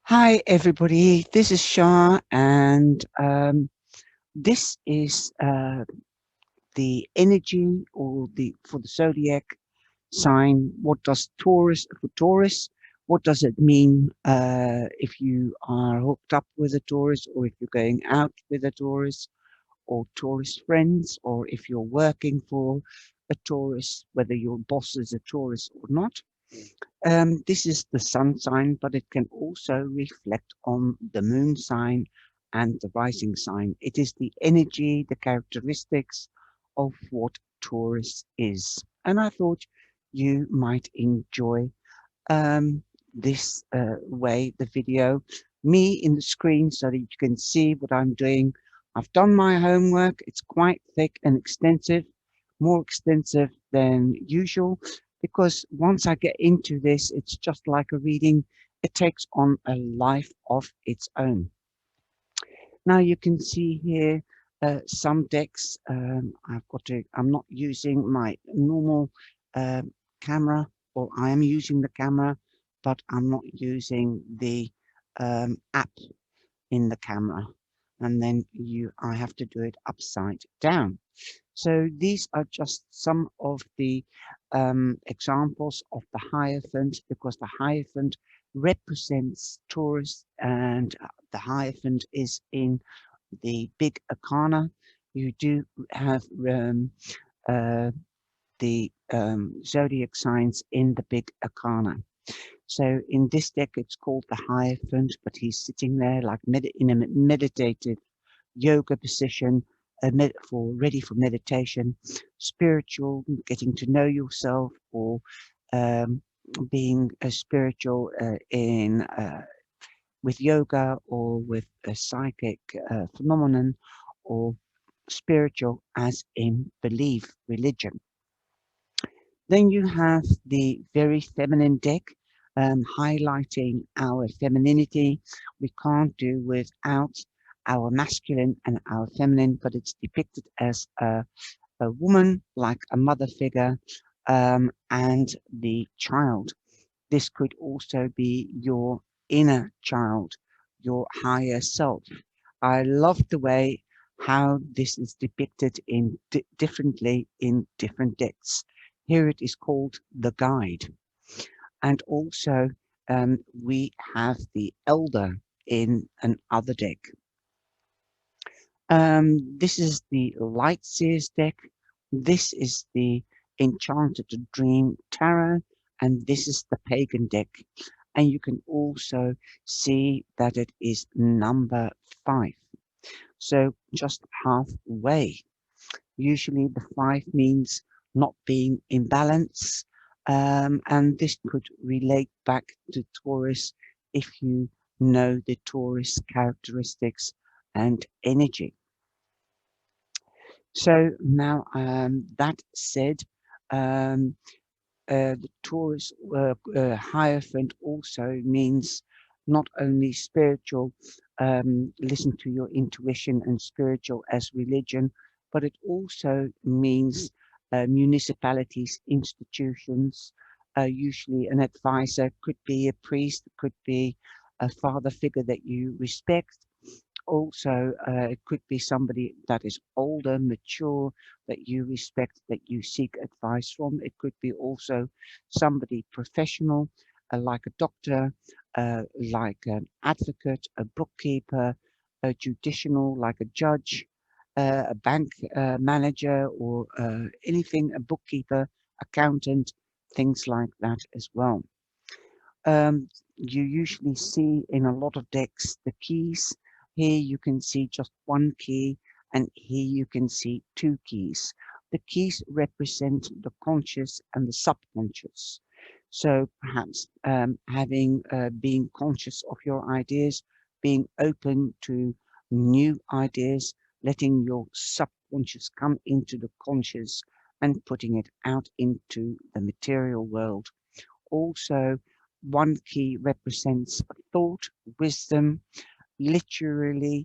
Hi, everybody. This is Shah, and this is the energy or the for the zodiac sign. What does Taurus for Taurus? What does it mean if you are hooked up with a Taurus, or if you're going out with a Taurus, or Taurus friends, or if you're working for a Taurus, whether your boss is a Taurus or not? This is the sun sign, but it can also reflect on the moon sign and the rising sign. It is the energy, the characteristics of what Taurus is. And I thought you might enjoy this way, the video, me in the screen so that you can see what I'm doing. I've done my homework. It's quite thick and extensive, more extensive than usual, because once I get into this, it's just like a reading. It takes on a life of its own. Now you can see here some decks. I'm not using my normal camera, or I am using the camera, but I'm not using the app in the camera. And then I have to do it upside down. So these are just some of the examples of the Hierophant, because the Hierophant represents Taurus, and the Hierophant is in the big arcana. You do have the zodiac signs in the big arcana. So in this deck, it's called the Hierophant, but he's sitting there like in a meditative yoga position, ready for meditation, spiritual, getting to know yourself, or um, being a spiritual in with yoga, or with a psychic phenomenon, or spiritual as in belief, religion. Then you have the very feminine deck, highlighting our femininity. We can't do without our masculine and our feminine, but it's depicted as a woman, like a mother figure, and the child. This could also be your inner child, your higher self. I love the way how this is depicted in differently in different decks. Here it is called the guide. And also we have the elder in another deck. This is the Light Seers deck. This is the Enchanted Dream Tarot, and this is the Pagan deck. And you can also see that it is number 5. So just halfway. Usually the 5 means not being in balance, and this could relate back to Taurus if you know the Taurus characteristics and energy. So now, that said, um, the Taurus Hierophant also means not only spiritual, listen to your intuition, and spiritual as religion, but it also means municipalities, institutions. Usually an advisor could be a priest, could be a father figure that you respect. Also, it could be somebody that is older, mature, that you respect, that you seek advice from. It could be also somebody professional, like a doctor, like an advocate, a bookkeeper, a judicial, like a judge, a bank manager, or anything, a bookkeeper, accountant, things like that as well. You usually see in a lot of decks the keys. Here you can see just one key, and here you can see 2 keys. The keys represent the conscious and the subconscious. So perhaps being conscious of your ideas, being open to new ideas, letting your subconscious come into the conscious, and putting it out into the material world. Also, one key represents thought, wisdom, literally,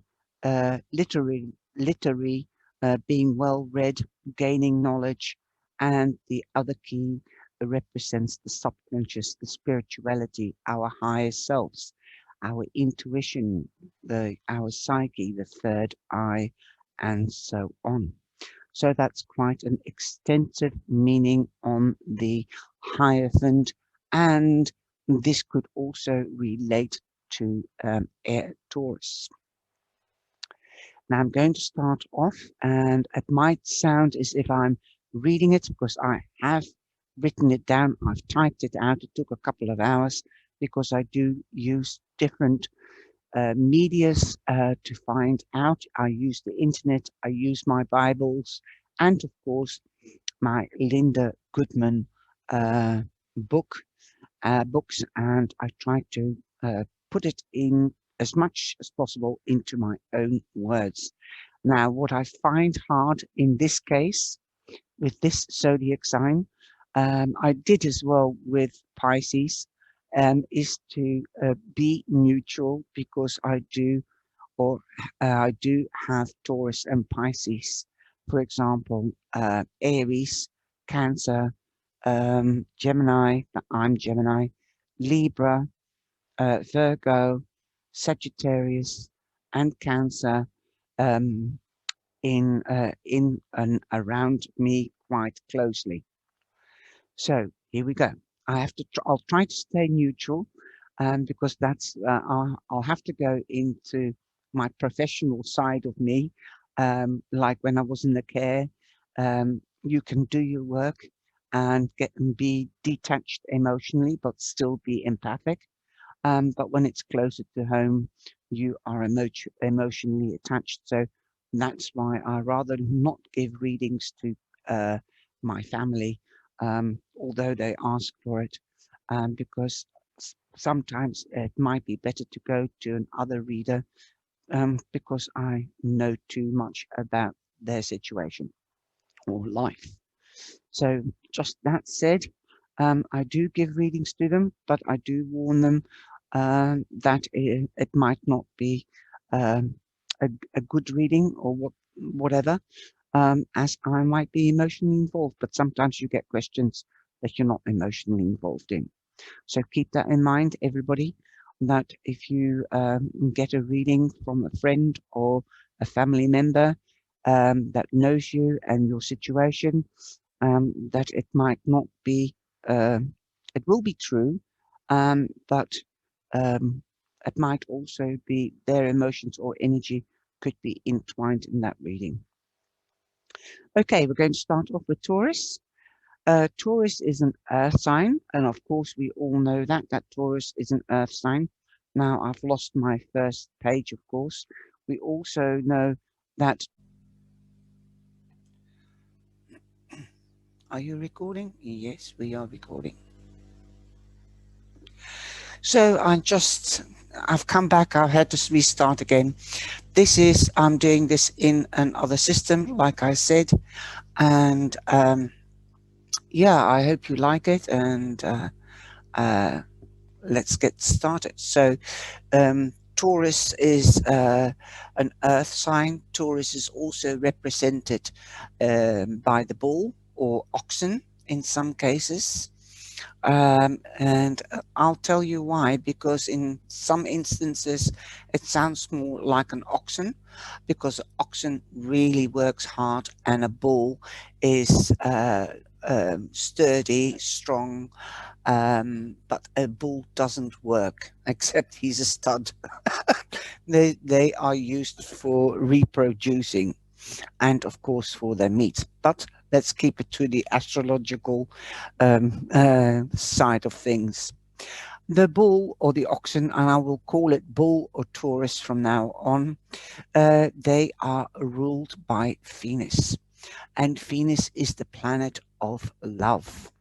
literary, being well read, gaining knowledge, and the other key represents the subconscious, the spirituality, our higher selves. our intuition, our psyche, the third eye, and so on. So that's quite an extensive meaning on the Hierophant, and this could also relate to Air Taurus. Now I'm going to start off, and it might sound as if I'm reading it because I have written it down. I've typed it out. It took a couple of hours because I do use different medias to find out. I use the internet, I use my Bibles, and of course my Linda Goodman uh, book books, and I try to put it in as much as possible into my own words. Now, what I find hard in this case with this zodiac sign, I did as well with Pisces, is to be neutral because or I do have Taurus and Pisces. For example, Aries, Cancer, Gemini, I'm Gemini, Libra, Virgo, Sagittarius, and Cancer um, in and around me quite closely. So here we go. I'll try to stay neutral, because I'll have to go into my professional side of me, like when I was in the care. You can do your work and get and be detached emotionally, but still be empathic. But when it's closer to home, you are emotionally attached. So that's why I rather not give readings to my family, although they ask for it, because sometimes it might be better to go to another reader, because I know too much about their situation or life. So just that said, I do give readings to them, but I do warn them that it might not be um, a good reading or whatever, as I might be emotionally involved. But sometimes you get questions that you're not emotionally involved in. So keep that in mind, everybody, that if you get a reading from a friend or a family member that knows you and your situation, that it might not be, uh, it will be true, but um, it might also be their emotions or energy could be entwined in that reading. Okay, we're going to start off with Taurus. Taurus is an earth sign, and of course we all know that Taurus is an earth sign. Now I've lost my first page, of course. We also know that. Are you recording? Yes, we are recording. So I've come back. I've had to restart again. I'm doing this in another system, like I said, and yeah, I hope you like it, and uh, let's get started. So Taurus is an earth sign. Taurus is also represented by the bull or oxen in some cases. And I'll tell you why, because in some instances it sounds more like an oxen, because oxen really works hard and a bull is sturdy, strong, but a bull doesn't work, except he's a stud. They are used for reproducing and of course for their meat. But let's keep it to the astrological side of things. The bull or the oxen, and I will call it bull or Taurus from now on, they are ruled by Venus. And Venus is the planet of love.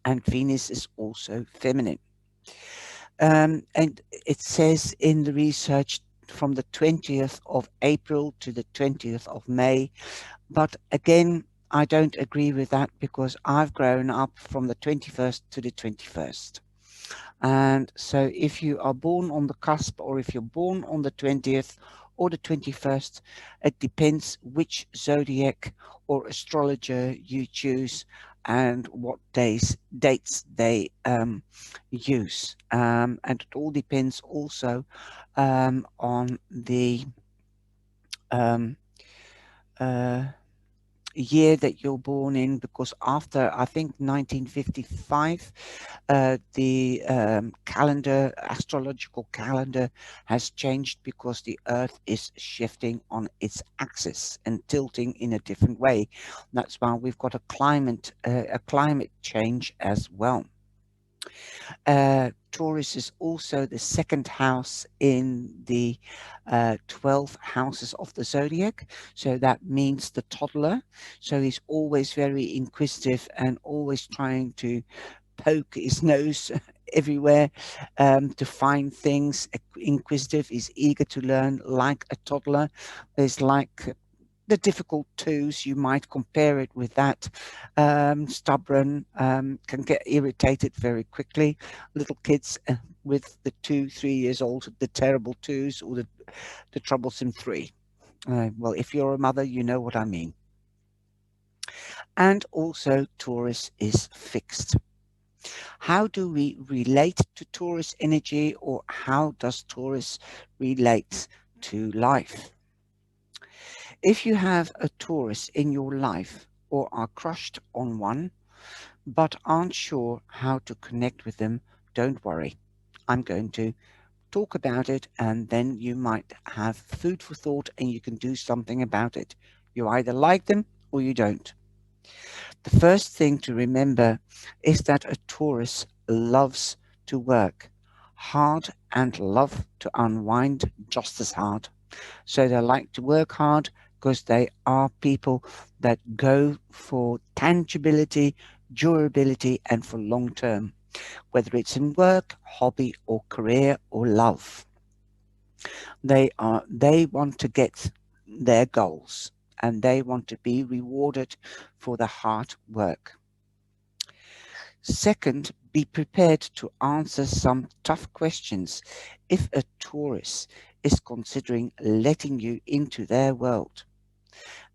And Venus is also feminine. And it says in the research from the 20th of April to the 20th of May. But again, I don't agree with that because I've grown up from the 21st to the 21st. And so if you are born on the cusp, or if you're born on the 20th or the 21st, it depends which zodiac or astrologer you choose. and what dates they use, and it all depends also on the um, uh, year that you're born in, because after I think 1955 the calendar, astrological calendar, has changed because the earth is shifting on its axis and tilting in a different way. That's why we've got a climate change as well. Taurus is also the second house in the 12 houses of the zodiac. So that means the toddler. So he's always very inquisitive and always trying to poke his nose everywhere to find things. Inquisitive, is eager to learn like a toddler. Is like the difficult twos, you might compare it with that. Stubborn, can get irritated very quickly. Little kids with the 2, 3 years old, the terrible twos, or the troublesome three. Well, if you're a mother, you know what I mean. And also, Taurus is fixed. How do we relate to Taurus energy, or how does Taurus relate to life? If you have a Taurus in your life or are crushed on one, but aren't sure how to connect with them, don't worry. I'm going to talk about it, and then you might have food for thought and you can do something about it. You either like them or you don't. The first thing to remember is that a Taurus loves to work hard and love to unwind just as hard. So they like to work hard because they are people that go for tangibility, durability, and for long term, whether it's in work, hobby, or career, or love. They want to get their goals, and they want to be rewarded for the hard work. Second, be prepared to answer some tough questions if a Taurus is considering letting you into their world.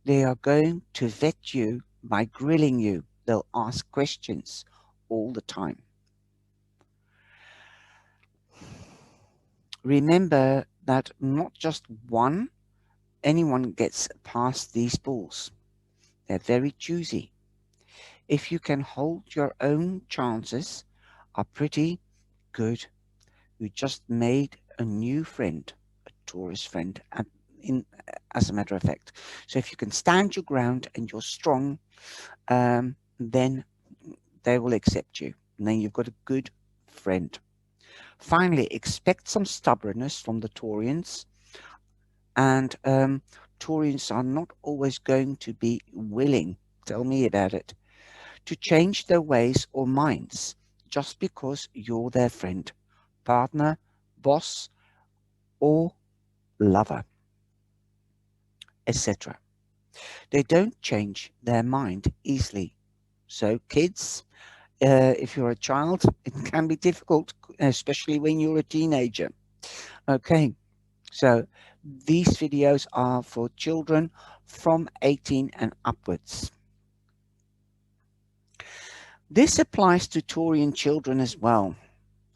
They are going to vet you by grilling you. They'll ask questions all the time. Remember that not just anyone gets past these balls. They're very choosy. If you can hold your own, chances are pretty good. You just made a new friend, a Taurus friend, and in as a matter of fact. So if you can stand your ground and you're strong, then they will accept you. And then you've got a good friend. Finally, expect some stubbornness from the Taurians, and Taurians are not always going to be willing, tell me about it, to change their ways or minds just because you're their friend, partner, boss, or lover, etc. They don't change their mind easily. So, kids, if you're a child, it can be difficult, especially when you're a teenager. Okay, so these videos are for children from 18 and upwards. This applies to Taurian children as well.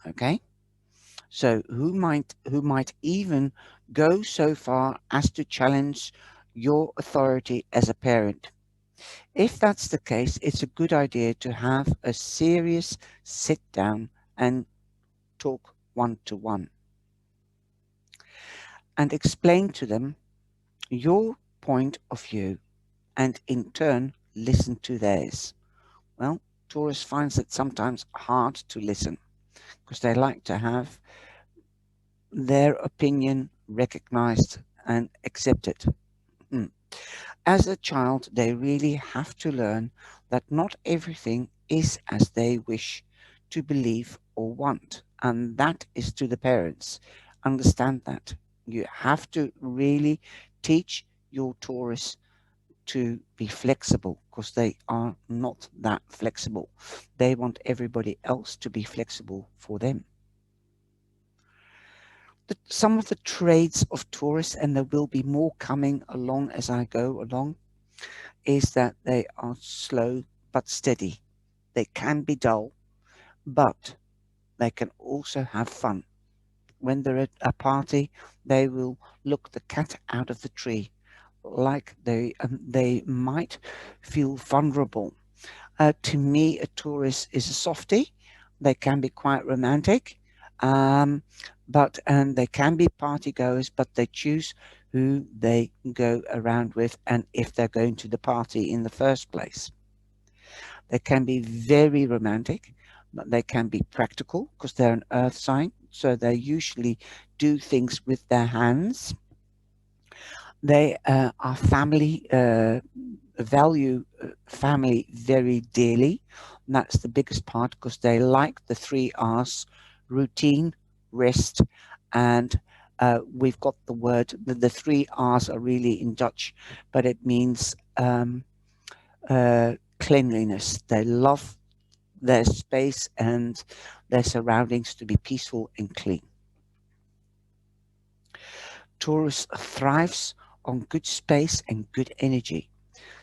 Okay, so who might even go so far as to challenge your authority as a parent. If that's the case, it's a good idea to have a serious sit down and talk one to one and explain to them your point of view, and in turn listen to theirs. Well, Taurus finds it sometimes hard to listen because they like to have their opinion recognized and accepted. Hmm. As a child, they really have to learn that not everything is as they wish to believe or want, and that is to the parents. Understand that. You have to really teach your Taurus to be flexible because they are not that flexible. They want everybody else to be flexible for them. Some of the traits of Taurus, and there will be more coming along as I go along, is that they are slow but steady. They can be dull, but they can also have fun. When they're at a party, they will look the cat out of the tree, like they might feel vulnerable. To me, a Taurus is a softie. They can be quite romantic, um, but and they can be party goers, but they choose who they go around with and if they're going to the party in the first place. They can be very romantic, but they can be practical because they're an earth sign. So they usually do things with their hands. They are family, value family very dearly. And that's the biggest part because they like the three R's: routine, rest, and we've got the word, the three R's are really in Dutch, but it means cleanliness. They love their space and their surroundings to be peaceful and clean. Taurus thrives on good space and good energy.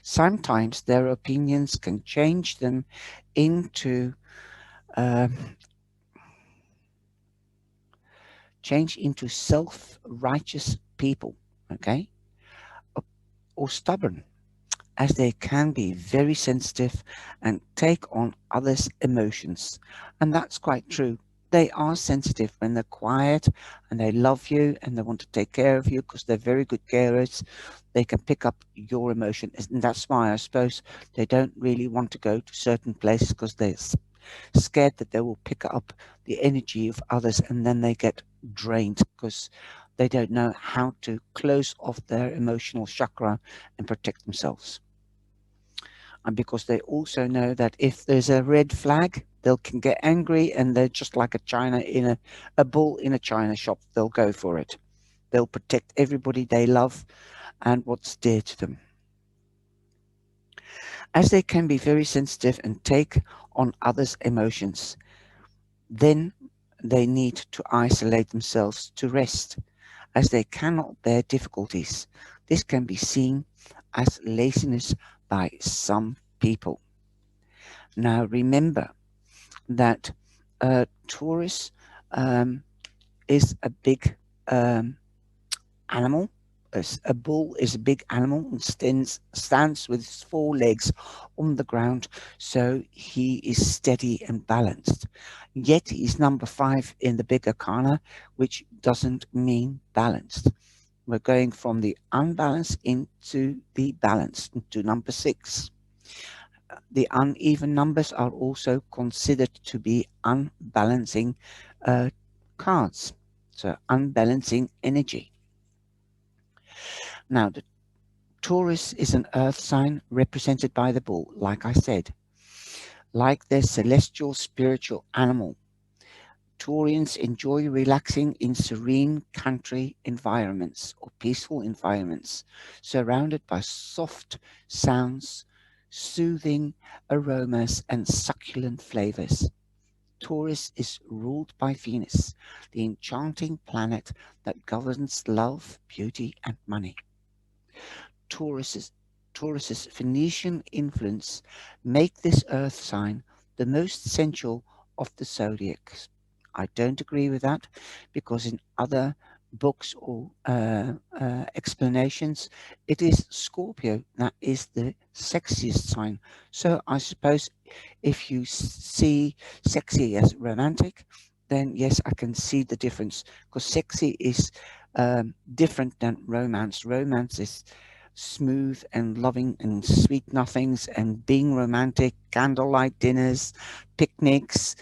Sometimes their opinions can change them into self-righteous people, okay, or stubborn, as they can be very sensitive and take on others' emotions. And that's quite true. They are sensitive when they're quiet and they love you and they want to take care of you because they're very good carers. They can pick up your emotion. And that's why I suppose they don't really want to go to certain places because they're scared that they will pick up the energy of others and then they get drained because they don't know how to close off their emotional chakra and protect themselves. And because they also know that if there's a red flag, they can get angry and they're just like a bull in a china shop. They'll go for it. They'll protect everybody they love and what's dear to them. As they can be very sensitive and take on others' emotions, then they need to isolate themselves to rest, as they cannot bear difficulties. This can be seen as laziness by some people. Now remember that Taurus um, is a big animal. A bull is a big animal and stands with his four legs on the ground, so he is steady and balanced. Yet he's number 5 in the big arcana, which doesn't mean balanced. We're going from the unbalanced into the balanced, into number 6. The uneven numbers are also considered to be unbalancing cards, so unbalancing energy. Now, the Taurus is an earth sign represented by the bull, like I said. Like their celestial spiritual animal, Taurians enjoy relaxing in serene country environments or peaceful environments, surrounded by soft sounds, soothing aromas, and succulent flavors. Taurus is ruled by Venus, the enchanting planet that governs love, beauty, and money. Taurus's, Taurus's Phoenician influence make this earth sign the most sensual of the zodiacs. I don't agree with that because in other books or explanations, it is Scorpio that is the sexiest sign. So I suppose if you see sexy as romantic, then yes, I can see the difference because sexy is different than romance. Romance is smooth and loving and sweet nothings and being romantic, candlelight dinners, picnics,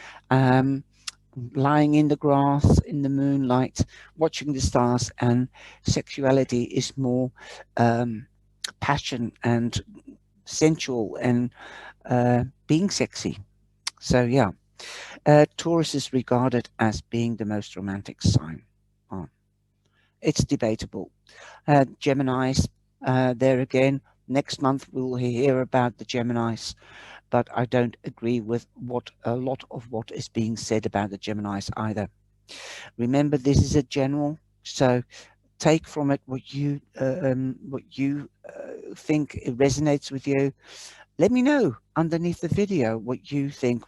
lying in the grass in the moonlight, watching the stars, and sexuality is more passion and sensual and being sexy. So yeah, Taurus is regarded as being the most romantic sign. Oh, it's debatable. Geminis, there again, next month we'll hear about the Geminis, but I don't agree with a lot of what is being said about the Geminis either. Remember, this is a general, so take from it what you think it resonates with you. Let me know underneath the video what you think,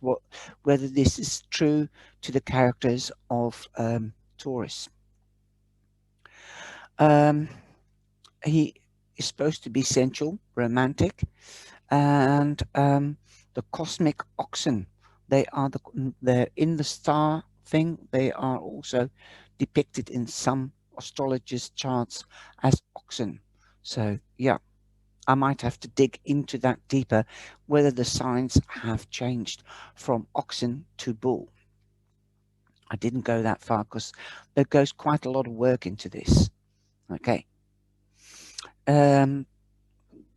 whether this is true to the characters of Taurus. Um, he is supposed to be sensual, romantic, and the cosmic oxen. They're in the star thing. They are also depicted in some astrologers' charts as oxen. So yeah, I might have to dig into that deeper, whether the signs have changed from oxen to bull. I didn't go that far because there goes quite a lot of work into this. Okay. Um,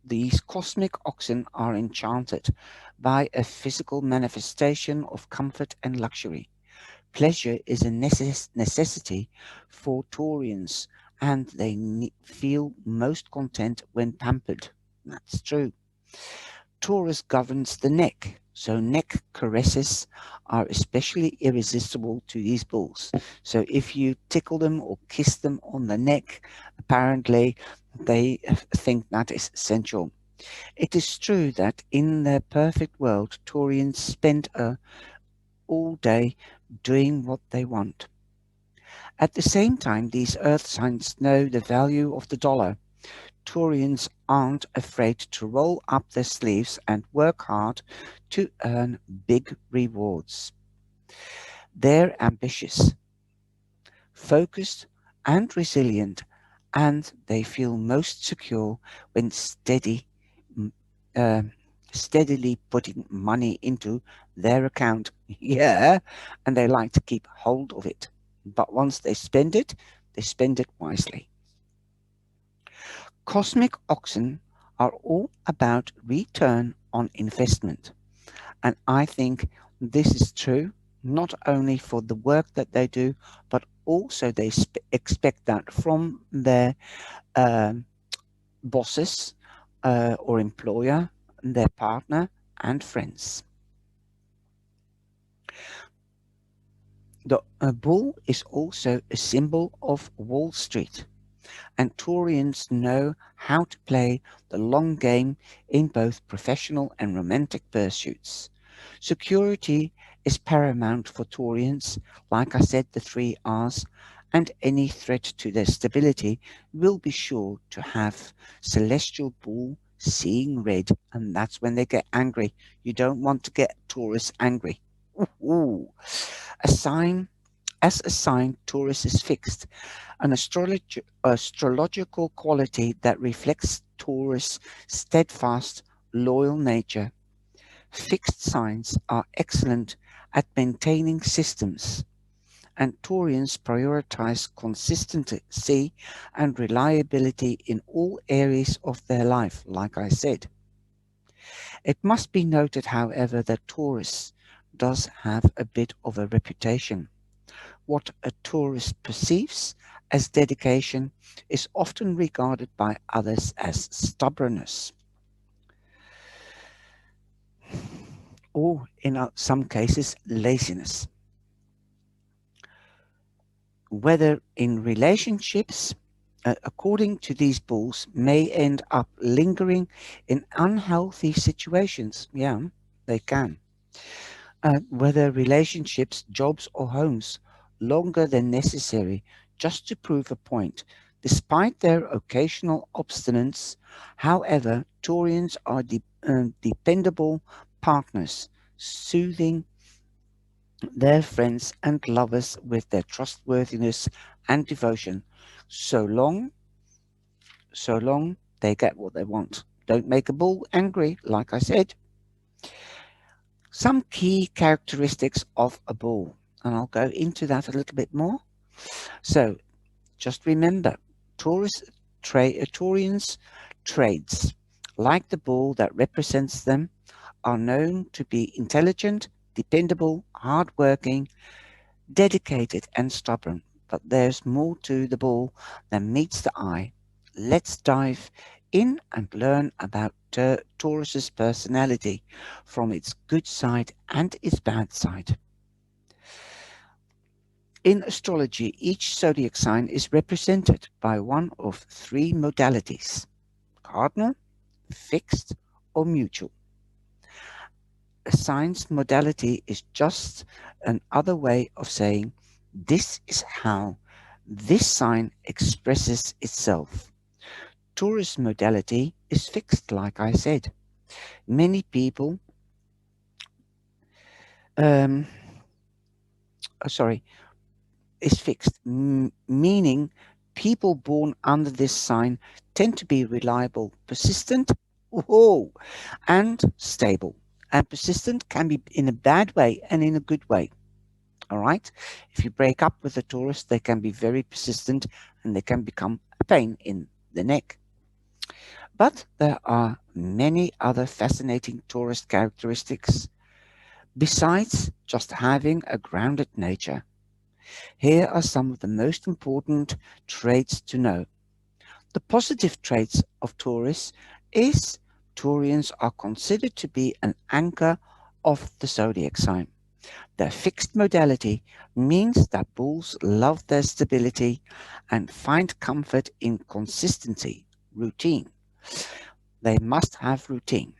these cosmic oxen are enchanted by a physical manifestation of comfort and luxury. Pleasure is a necessity for Taurians, and they feel most content when pampered. That's true. Taurus governs the neck, so neck caresses are especially irresistible to these bulls. So if you tickle them or kiss them on the neck, apparently they think that is sensual. It is true that in their perfect world, Taurians spend all day doing what they want. At the same time, these earth signs know the value of the dollar. Taurians aren't afraid to roll up their sleeves and work hard to earn big rewards. They're ambitious, focused, and resilient, and they feel most secure when m- uh, steadily putting money into their account. Yeah, and they like to keep hold of it. But once they spend it wisely. Cosmic oxen are all about return on investment. And I think this is true not only for the work that they do, but also they expect that from their um, bosses or employer, their partner, and friends. The bull is also a symbol of Wall Street, and Taurians know how to play the long game in both professional and romantic pursuits. Security is paramount for Taurians, like I said, the three R's, and any threat to their stability will be sure to have celestial bull seeing red, and that's when they get angry. You don't want to get Taurus angry. Ooh. A sign as a sign, Taurus is fixed, an astrological quality that reflects Taurus' steadfast, loyal nature. Fixed signs are excellent at maintaining systems, and Taurians prioritize consistency and reliability in all areas of their life, like I said. It must be noted, however, that Taurus does have a bit of a reputation. What a tourist perceives as dedication is often regarded by others as stubbornness, or in some cases, laziness. Whether in relationships, according to these bulls, may end up lingering in unhealthy situations. Yeah, they can. Whether relationships, jobs, or homes, longer than necessary just to prove a point. Despite their occasional obstinance, however, Taurians are dependable partners, soothing their friends and lovers with their trustworthiness and devotion, so long, so long they get what they want. Don't make a bull angry, like I said. Some key characteristics of a bull, and I'll go into that a little bit more. So just remember, Taurians traits, like the bull that represents them, are known to be intelligent, dependable, hardworking, dedicated, and stubborn. But there's more to the bull than meets the eye. Let's dive in and learn about Taurus's personality from its good side and its bad side. In astrology, each zodiac sign is represented by one of three modalities: cardinal, fixed, or mutual. A sign's modality is just another way of saying this is how this sign expresses itself. Taurus modality is fixed, like I said. Many people, um, sorry, is fixed, meaning people born under this sign tend to be reliable, persistent, oh, and stable. And persistent can be in a bad way and in a good way. All right. If you break up with a Taurus, they can be very persistent and they can become a pain in the neck. But there are many other fascinating Taurus characteristics besides just having a grounded nature. Here are some of the most important traits to know. The positive traits of Taurus is Taurians are considered to be an anchor of the zodiac sign. Their fixed modality means that bulls love their stability and find comfort in consistency, routine. They must have routine.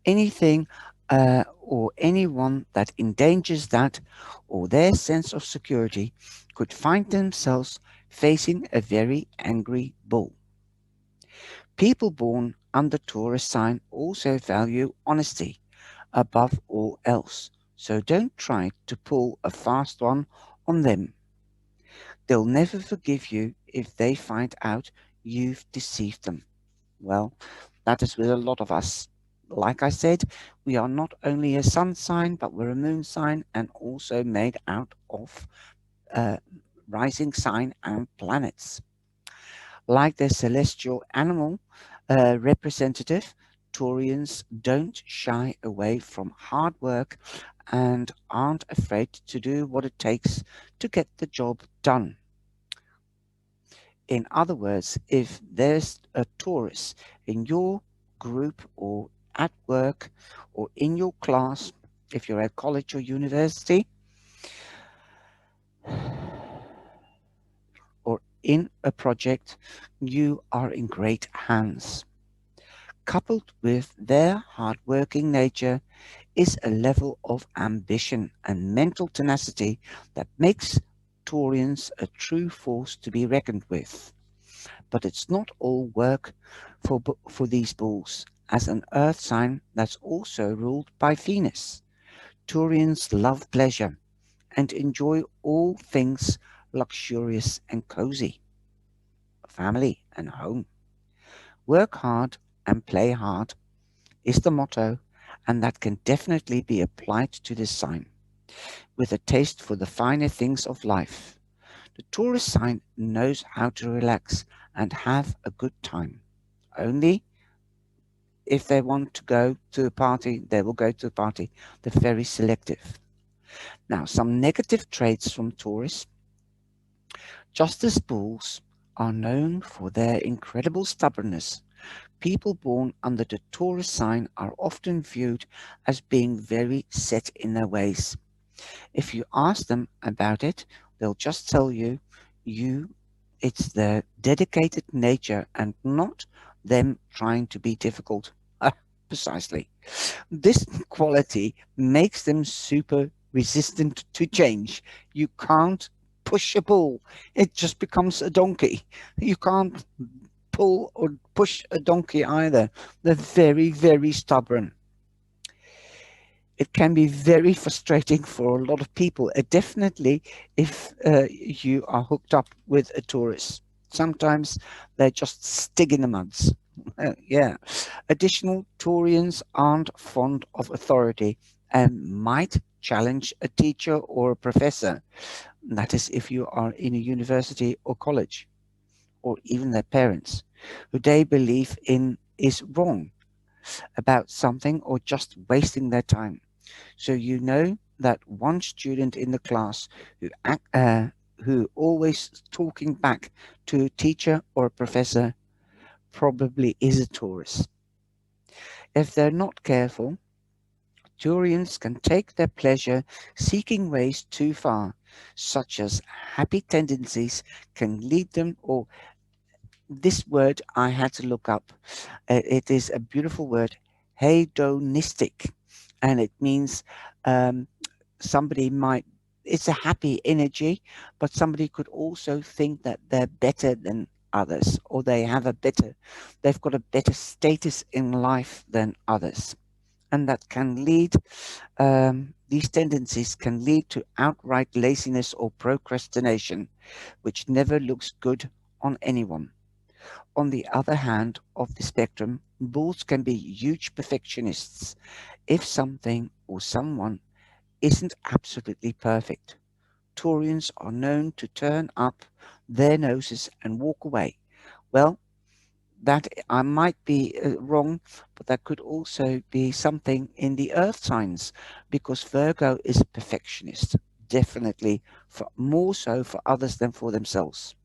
Anything or anyone that endangers that or their sense of security could find themselves facing a very angry bull. People born under Taurus sign also value honesty above all else, so don't try to pull a fast one on them. They'll never forgive you if they find out you've deceived them. Well, that is with a lot of us. Like I said, we are not only a sun sign, but we're a moon sign and also made out of uh, rising sign and planets. Like their celestial animal representative, Taurians don't shy away from hard work and aren't afraid to do what it takes to get the job done. In other words, if there's a Taurus in your group or at work or in your class, if you're at college or university, or in a project, you are in great hands. Coupled with their hardworking nature is a level of ambition and mental tenacity that makes Taurians a true force to be reckoned with. But it's not all work for these bulls, as an earth sign that's also ruled by Venus. Taurians love pleasure and enjoy all things luxurious and cozy, family and home. Work hard and play hard is the motto, and that can definitely be applied to this sign, with a taste for the finer things of life. The Taurus sign knows how to relax and have a good time. Only if they want to go to a party, they will go to a party. They're very selective. Now, some negative traits from Taurus. Just as bulls are known for their incredible stubbornness, people born under the Taurus sign are often viewed as being very set in their ways. If you ask them about it, they'll just tell you it's their dedicated nature and not them trying to be difficult. Precisely. This quality makes them super resistant to change. You can't push a bull, it just becomes a donkey. You can't pull or push a donkey either. They're very, very stubborn. It can be very frustrating for a lot of people, definitely if you are hooked up with a Taurus. Sometimes they just stick in the muds. Yeah. Additional Taurians aren't fond of authority and might challenge a teacher or a professor. That is, if you are in a university or college, or even their parents, who they believe in is wrong about something or just wasting their time. So you know that one student in the class who always talking back to a teacher or a professor probably is a Taurus. If they're not careful, Taurians can take their pleasure seeking ways too far, such as happy tendencies can lead them, or this word I had to look up. It is a beautiful word, hedonistic. and it means um, somebody might, it's a happy energy, but somebody could also think that they're better than others, or they've got a better status in life than others. And that can lead, these tendencies can lead to outright laziness or procrastination, which never looks good on anyone. On the other hand of the spectrum, bulls can be huge perfectionists if something or someone isn't absolutely perfect. Taurians are known to turn up their noses and walk away. Well, that I might be wrong, but that could also be something in the earth signs, because Virgo is a perfectionist, definitely, for more so for others than for themselves.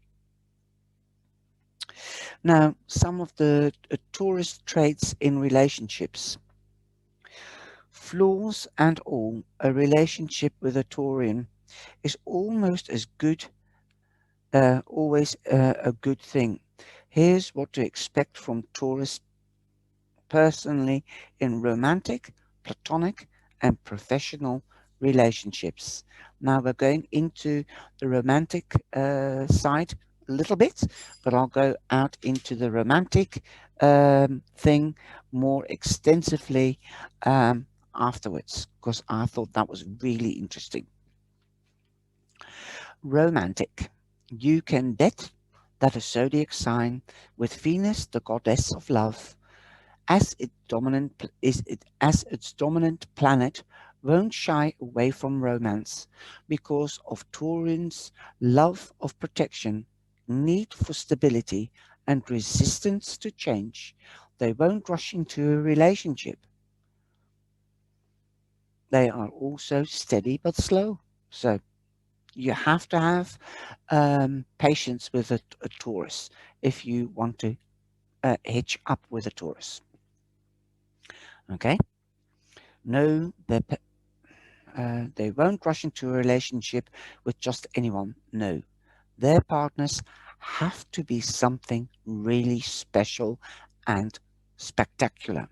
Now, some of the Taurus traits in relationships. Flaws and all, a relationship with a Taurian is almost as good, always a good thing. Here's what to expect from Taurus personally in romantic, platonic, and professional relationships. Now we're going into the romantic side a little bit, but I'll go out into the romantic thing more extensively afterwards, because I thought that was really interesting. Romantic. You can bet that a zodiac sign with Venus, the goddess of love, as its dominant planet, won't shy away from romance because of Taurian's love of protection, need for stability, and resistance to change. They won't rush into a relationship. They are also steady but slow. So you have to have patience with a Taurus if you want to hitch up with a Taurus. Okay? No, they won't rush into a relationship with just anyone. No, their partners have to be something really special and spectacular.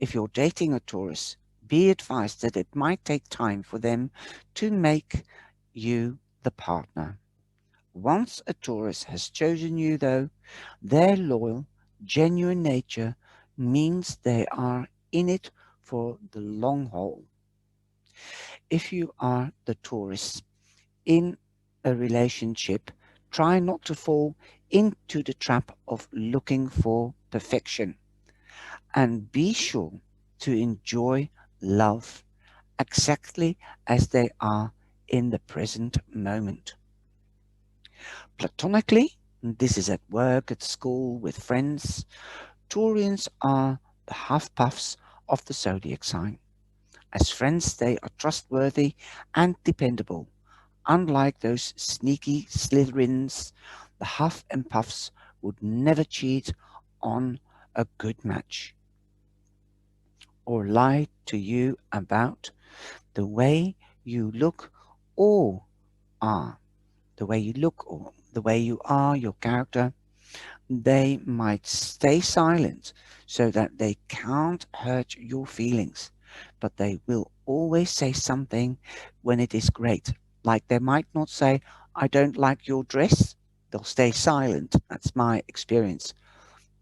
If you're dating a Taurus, be advised that it might take time for them to make you the partner. Once a Taurus has chosen you, though, their loyal, genuine nature means they are in it for the long haul. If you are the Taurus in a relationship, try not to fall into the trap of looking for perfection, and be sure to enjoy love exactly as they are in the present moment. Platonically, this is at work, at school, with friends, Taurians are the half puffs of the zodiac sign. As friends, they are trustworthy and dependable. Unlike those sneaky Slytherins, the Huff and Puffs would never cheat on a good match or lie to you about the way you look or are. The way you look or the way you are, your character. They might stay silent so that they can't hurt your feelings, but they will always say something when it is great. Like they might not say, I don't like your dress. They'll stay silent. That's my experience.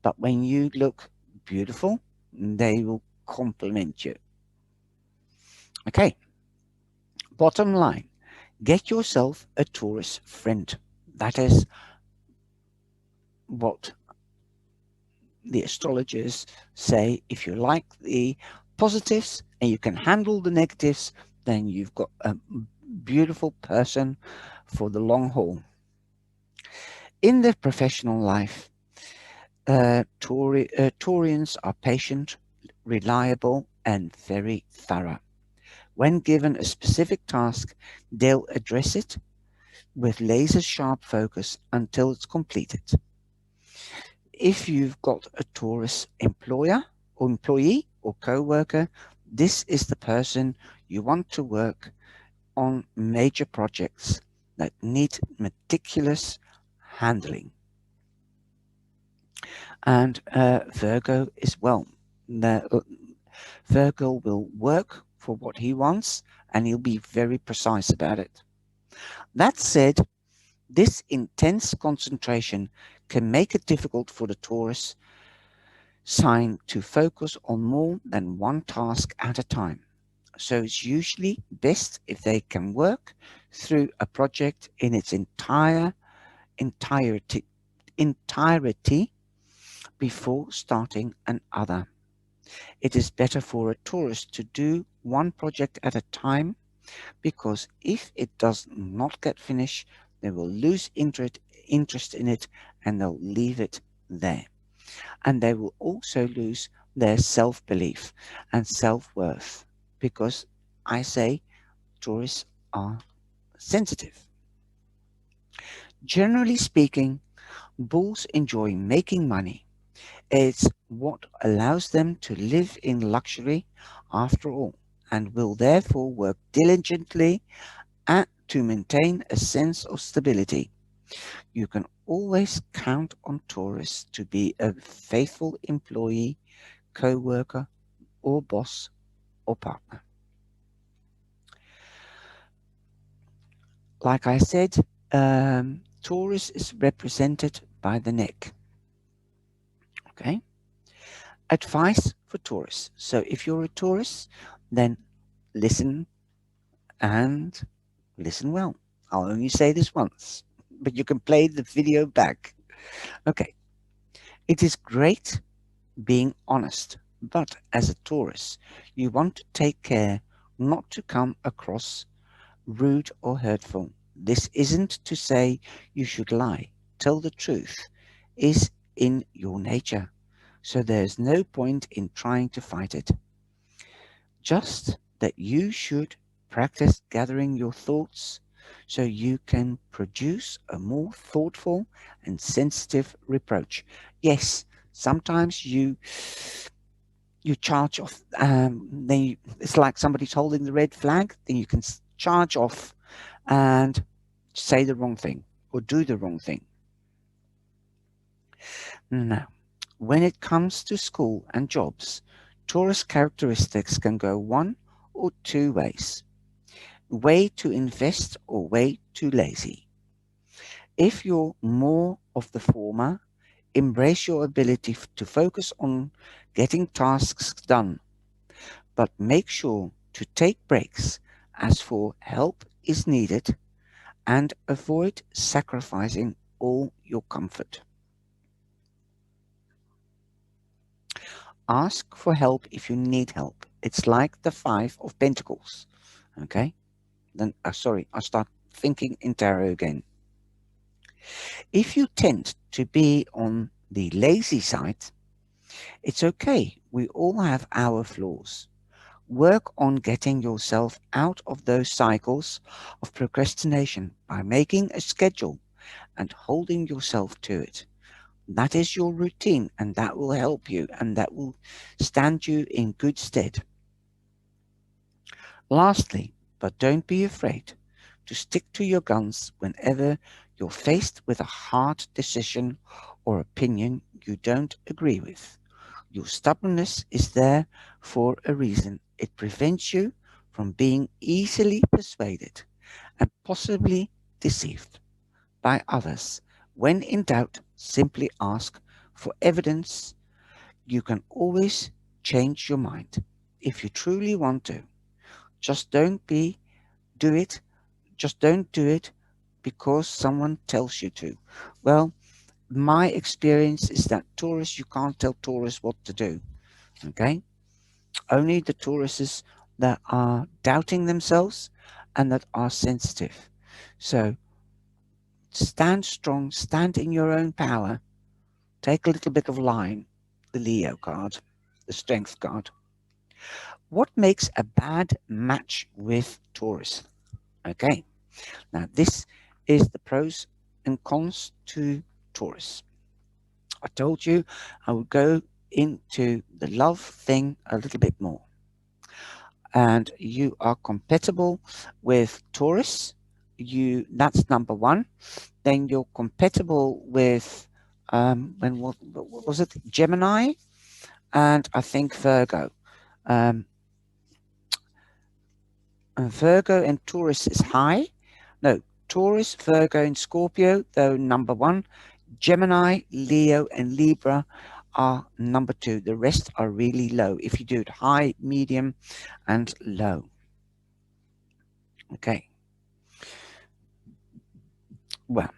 But when you look beautiful, they will compliment you. Okay, bottom line, get yourself a Taurus friend. That is what the astrologers say. If you like the positives and you can handle the negatives, then you've got a beautiful person for the long haul. In their professional life, Taurians are patient, reliable, and very thorough. When given a specific task, they'll address it with laser sharp focus until it's completed. If you've got a Taurus employer or employee or co-worker, this is the person you want to work on major projects that need meticulous handling. And Virgo as well. Virgo will work for what he wants and he'll be very precise about it. That said, this intense concentration can make it difficult for the Taurus sign to focus on more than one task at a time. So it's usually best if they can work through a project in its entirety before starting another. It is better for a Taurus to do one project at a time, because if it does not get finished, they will lose interest in it and they'll leave it there. And they will also lose their self-belief and self-worth, because I say Taurus are sensitive. Generally speaking, bulls enjoy making money. It's what allows them to live in luxury after all, and will therefore work diligently to maintain a sense of stability. You can always count on Taurus to be a faithful employee, co-worker, or boss or partner. Like I said, Taurus is represented by the neck. Okay. Advice for Taurus. So if you're a Taurus, then listen and listen well. I'll only say this once, but you can play the video back. Okay. It is great being honest, but as a Taurus, you want to take care not to come across rude or hurtful. This isn't to say you should lie. Tell the truth is in your nature, so there's no point in trying to fight it. Just that you should practice gathering your thoughts so you can produce a more thoughtful and sensitive reproach. Yes, sometimes you charge off. It's like somebody's holding the red flag. Then you can charge off and say the wrong thing or do the wrong thing. Now, when it comes to school and jobs, Taurus characteristics can go one or two ways: way to invest or way too lazy. If you're more of the former, embrace your ability to focus on getting tasks done, but make sure to take breaks as for help is needed, and avoid sacrificing all your comfort. Ask for help if you need help. It's like the Five of Pentacles. Okay? Then, sorry, I start thinking in tarot again. If you tend to be on the lazy side, it's okay. We all have our flaws. Work on getting yourself out of those cycles of procrastination by making a schedule and holding yourself to it. That is your routine, and that will help you, and that will stand you in good stead. Lastly, but don't be afraid to stick to your guns whenever you're faced with a hard decision or opinion you don't agree with. Your stubbornness is there for a reason. It prevents you from being easily persuaded and possibly deceived by others. When in doubt, simply ask for evidence. You can always change your mind if you truly want to. Just do it. Just don't do it because someone tells you to. Well, my experience is that Taurus, you can't tell Taurus what to do. Okay? Only the Tauruses that are doubting themselves and that are sensitive. So stand strong, stand in your own power. Take a little bit of line, the Leo card, the Strength card. What makes a bad match with Taurus? Okay, now this is the pros and cons to Taurus. I told you I would go into the love thing a little bit more. And you are compatible with Taurus. That's number one. Then you're compatible with what was it? Gemini, and I think Virgo. Virgo and Taurus is high. No, Taurus, Virgo, and Scorpio, though number 1. Gemini, Leo, and Libra are number 2. The rest are really low. If you do it high, medium, and low. Okay. Well,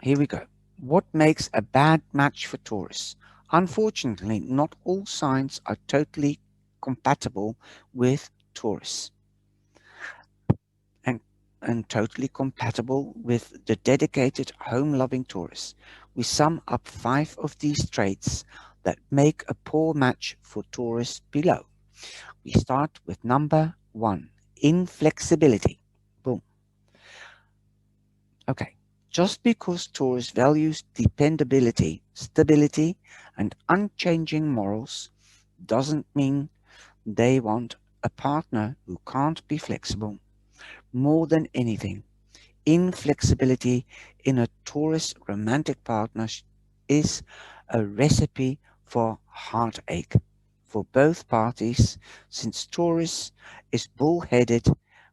here we go. What makes a bad match for Taurus? Unfortunately, not all signs are totally compatible with Taurus and totally compatible with the dedicated home-loving Taurus. We sum up 5 of these traits that make a poor match for Taurus below. We start with number 1, inflexibility. Boom. Okay. Just because Taurus values dependability, stability, and unchanging morals doesn't mean they want a partner who can't be flexible. More than anything, inflexibility in a Taurus romantic partner is a recipe for heartache for both parties, since Taurus is bullheaded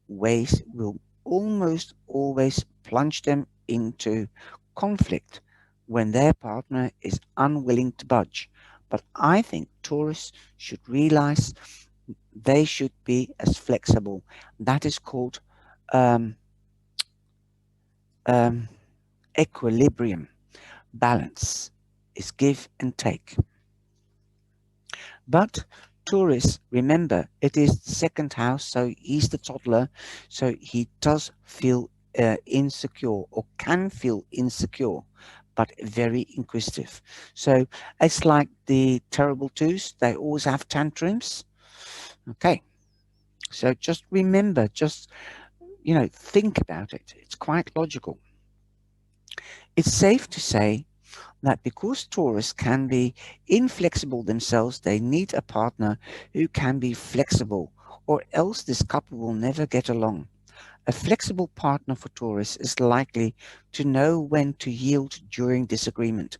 ways will almost always plunge them into conflict when their partner is unwilling to budge. But I think Taurus should realize they should be as flexible. That is called um, um, equilibrium. Balance is give and take. But Taurus, remember, it is the second house, so he's the toddler, so he does feel insecure or can feel insecure, but very inquisitive. So it's like the terrible twos, they always have tantrums. Okay, so just remember, just, think about it. It's quite logical. It's safe to say that because Taurus can be inflexible themselves, they need a partner who can be flexible, or else this couple will never get along. A flexible partner for Taurus is likely to know when to yield during disagreement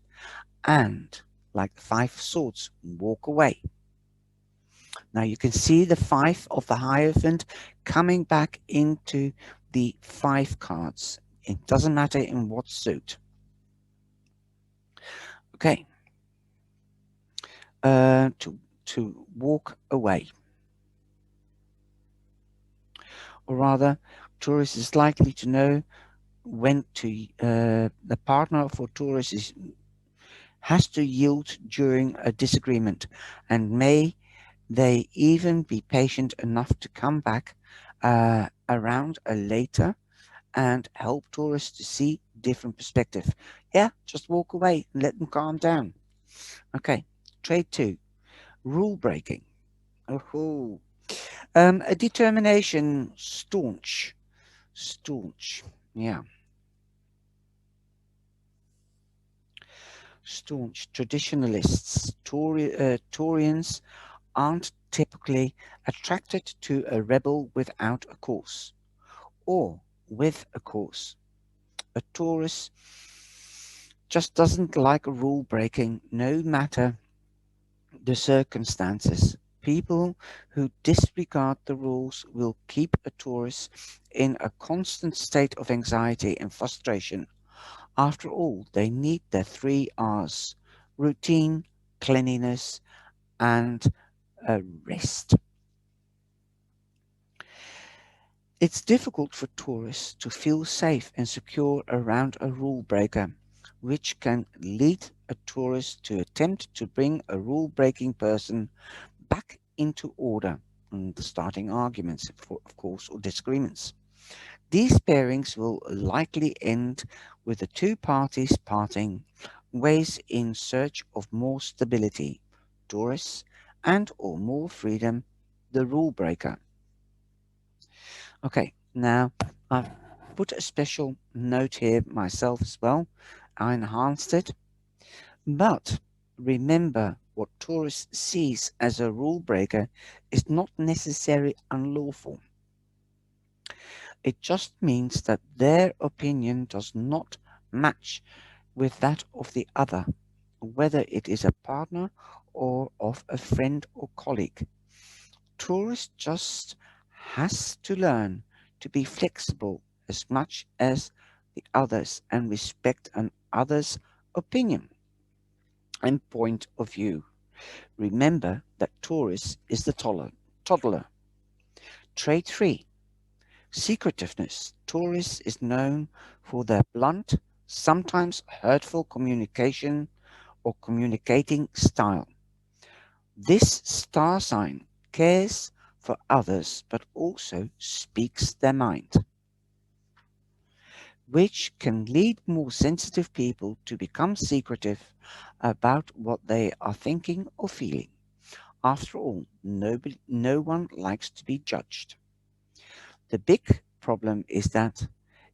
and, like the Five of Swords, walk away. Now you can see the Five of the Hierophant coming back into the 5 cards. It doesn't matter in what suit. Okay. To walk away. Or rather, Taurus is likely to know when to, the partner for Taurus has to yield during a disagreement, and may they even be patient enough to come back around a later and help Taurus to see different perspective. Yeah, just walk away and let them calm down. Okay, trade 2, rule breaking. Oh, a determination, staunch, yeah, staunch. Traditionalists, Taurians aren't typically attracted to a rebel without a cause, or with a cause. A Taurus just doesn't like rule breaking, no matter the circumstances. People who disregard the rules will keep a Taurus in a constant state of anxiety and frustration. After all, they need their 3 R's: routine, cleanliness, and rest. It's difficult for Taurus to feel safe and secure around a rule breaker, which can lead a Taurus to attempt to bring a rule breaking person back into order, and starting arguments, of course, or disagreements. These pairings will likely end with the 2 parties parting ways in search of more stability, Taurus, and or more freedom, the rule breaker. Okay, now I've put a special note here myself as well. I enhanced it. But remember, what Taurus sees as a rule breaker is not necessarily unlawful. It just means that their opinion does not match with that of the other, whether it is a partner or of a friend or colleague. Taurus just has to learn to be flexible as much as the others and respect an other's opinion and point of view. Remember that Taurus is the toddler. Trait 3. Secretiveness. Taurus is known for their blunt, sometimes hurtful communication or communicating style. This star sign cares for others but also speaks their mind, which can lead more sensitive people to become secretive about what they are thinking or feeling. After all, no one likes to be judged. The big problem is that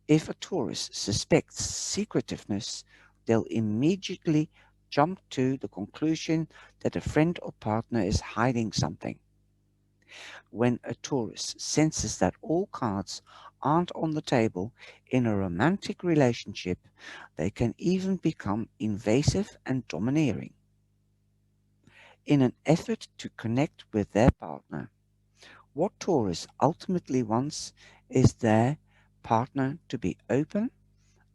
if a Taurus suspects secretiveness, they'll immediately jump to the conclusion that a friend or partner is hiding something. When a Taurus senses that all cards aren't on the table in a romantic relationship, they can even become invasive and domineering. In an effort to connect with their partner, what Taurus ultimately wants is their partner to be open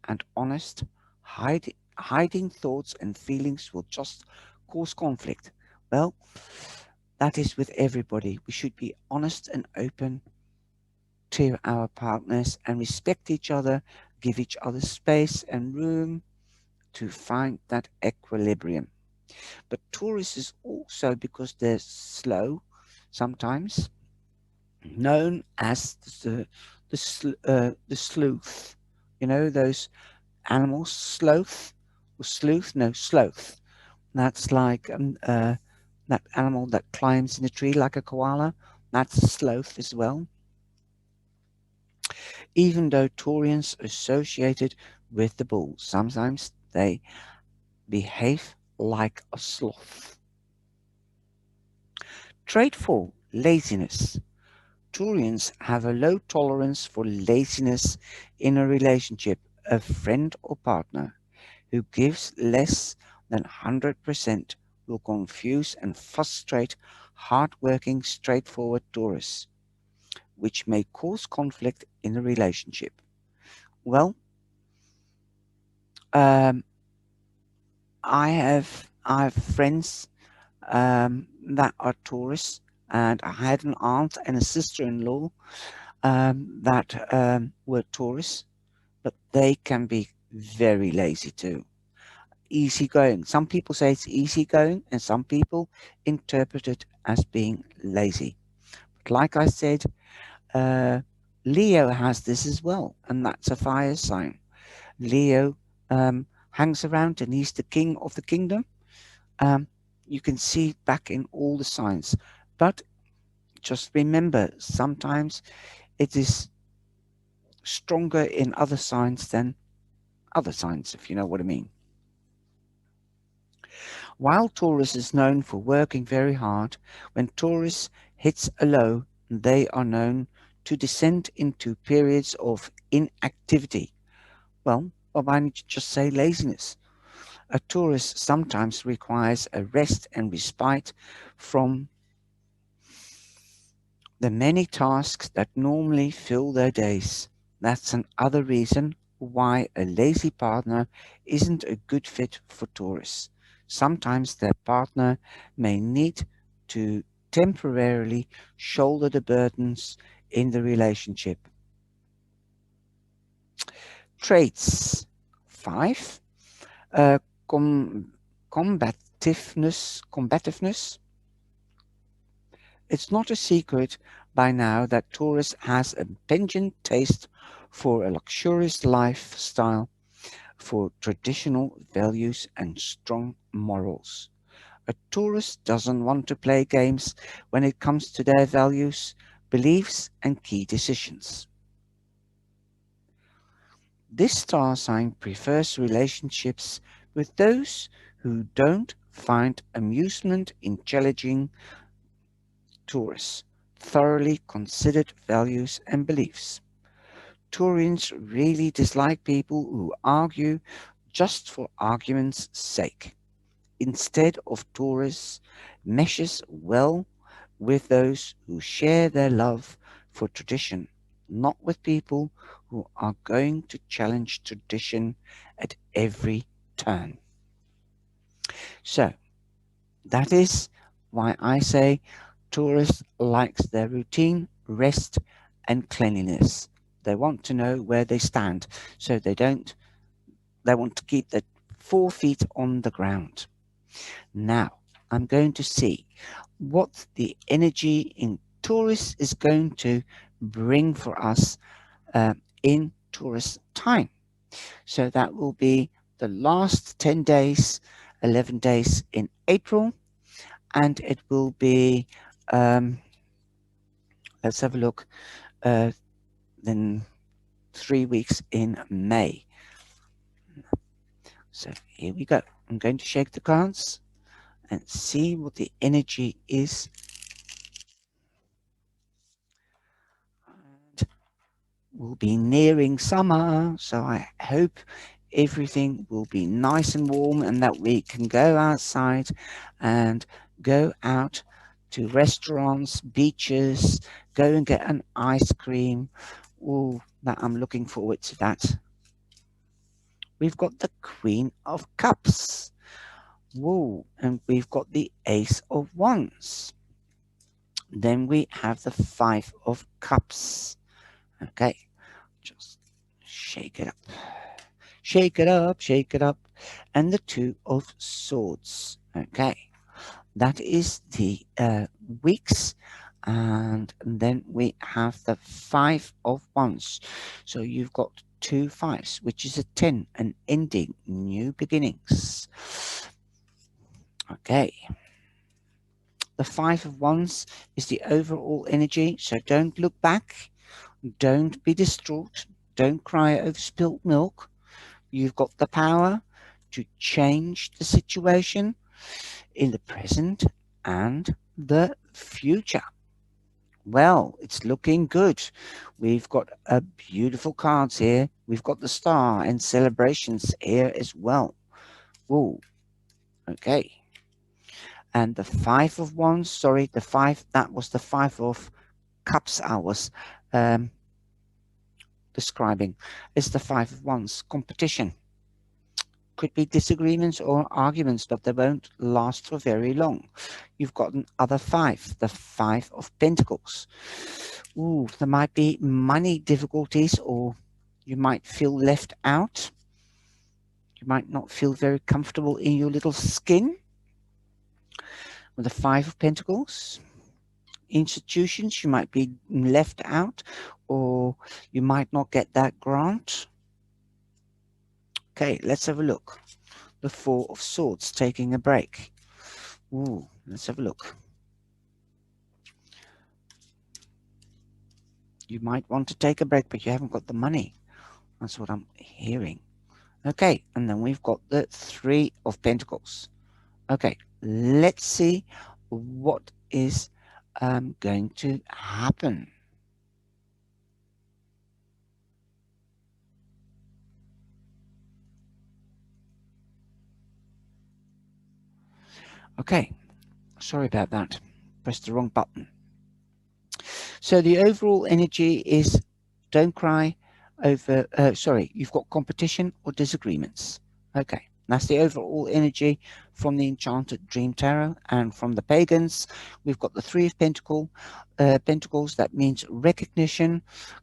and honest. Hiding thoughts and feelings will just cause conflict. Well, that is with everybody. We should be honest and open to our partners and respect each other, give each other space and room to find that equilibrium. But Taurus is also, because they're slow, sometimes known as the sleuth. You know those animals, sloth or sleuth? No, sloth. That's like that animal that climbs in a tree like a koala. That's a sloth as well. Even though Taurians associated with the bull, sometimes they behave like a sloth. Trait 4. Laziness. Taurians have a low tolerance for laziness in a relationship. A friend or partner who gives less than 100% will confuse and frustrate hardworking, straightforward Taurus, which may cause conflict in a relationship. Well, um, I have friends that are Taurus, and I had an aunt and a sister-in-law that were Taurus, but they can be very lazy too. Easygoing. Some people say it's easygoing, and some people interpret it as being lazy. But like I said, uh, Leo has this as well, and that's a fire sign. Leo hangs around, and he's the king of the kingdom. Um, you can see it back in all the signs, but just remember, sometimes it is stronger in other signs than other signs, if you know what I mean. While Taurus is known for working very hard, when Taurus hits a low, they are known to descend into periods of inactivity. Well, or why don't you just say laziness? A Taurus sometimes requires a rest and respite from the many tasks that normally fill their days. That's another reason why a lazy partner isn't a good fit for Taurus. Sometimes their partner may need to temporarily shoulder the burdens in the relationship. Traits 5. Uh, com- combativeness. It's not a secret by now that Taurus has a pungent taste for a luxurious lifestyle, for traditional values and strong morals. A Taurus doesn't want to play games when it comes to their values, beliefs, and key decisions. This star sign prefers relationships with those who don't find amusement in challenging Taurus' thoroughly considered values and beliefs. Taurians really dislike people who argue just for argument's sake. Instead of Taurus meshes well with those who share their love for tradition, not with people who are going to challenge tradition at every turn. So, that is why I say Taurus likes their routine, rest, and cleanliness. They want to know where they stand, so they want to keep their 4 feet on the ground. Now, I'm going to see what the energy in Taurus is going to bring for us in Taurus time. So that will be the last 10 days, 11 days in April, and it will be, let's have a look, then 3 weeks in May. So here we go. I'm going to shake the cards and see what the energy is. And we'll be nearing summer, so I hope everything will be nice and warm and that we can go outside and go out to restaurants, beaches, go and get an ice cream. Oh, that I'm looking forward to that. We've got the Queen of Cups. Whoa, and we've got the Ace of Wands. Then we have the Five of Cups. Okay, just shake it up. Shake it up, shake it up. And the Two of Swords. Okay, that is the weeks. And then we have the Five of Wands. So you've got two fives, which is a 10, an ending, new beginnings. Okay. The Five of Wands is the overall energy. So don't look back. Don't be distraught. Don't cry over spilt milk. You've got the power to change the situation in the present and the future. Well, it's looking good. We've got a beautiful cards here. We've got the star and celebrations here as well. Ooh, okay. And the Five of Wands, sorry, that was the Five of Cups I was describing. It's the Five of Wands, competition. Could be disagreements or arguments, but they won't last for very long. You've got another five, the Five of Pentacles. Ooh, there might be money difficulties, or you might feel left out. You might not feel very comfortable in your little skin. With the Five of Pentacles, institutions, you might be left out, or you might not get that grant. Okay, let's have a look. The Four of Swords, taking a break. Ooh, let's have a look. You might want to take a break, but you haven't got the money. That's what I'm hearing. Okay, and then we've got the Three of Pentacles. Okay, let's see what is going to happen. Okay, sorry about that. Pressed the wrong button. So the overall energy is don't cry over, sorry, you've got competition or disagreements. Okay, that's the overall energy from the Enchanted Dream Tarot. And from the Pagans, we've got the Three of Pentacles. That means recognition,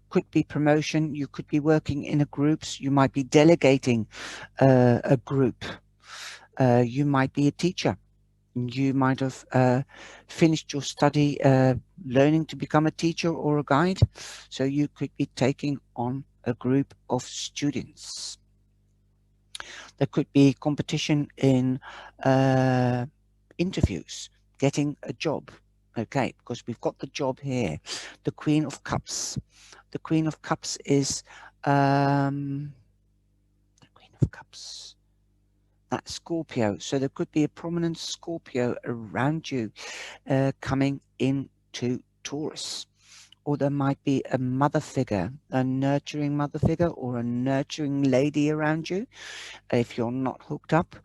could be promotion. You could be working in a groups. You might be delegating a group. You might be a teacher. You might have finished your study learning to become a teacher or a guide, so you could be taking on a group of students. There could be competition in interviews, getting a job. Okay, because we've got the job here. The Queen of Cups. The Queen of Cups is the Queen of Cups. That's Scorpio. So there could be a prominent Scorpio around you coming into Taurus. Or there might be a mother figure, a nurturing mother figure, or a nurturing lady around you. If you're not hooked up,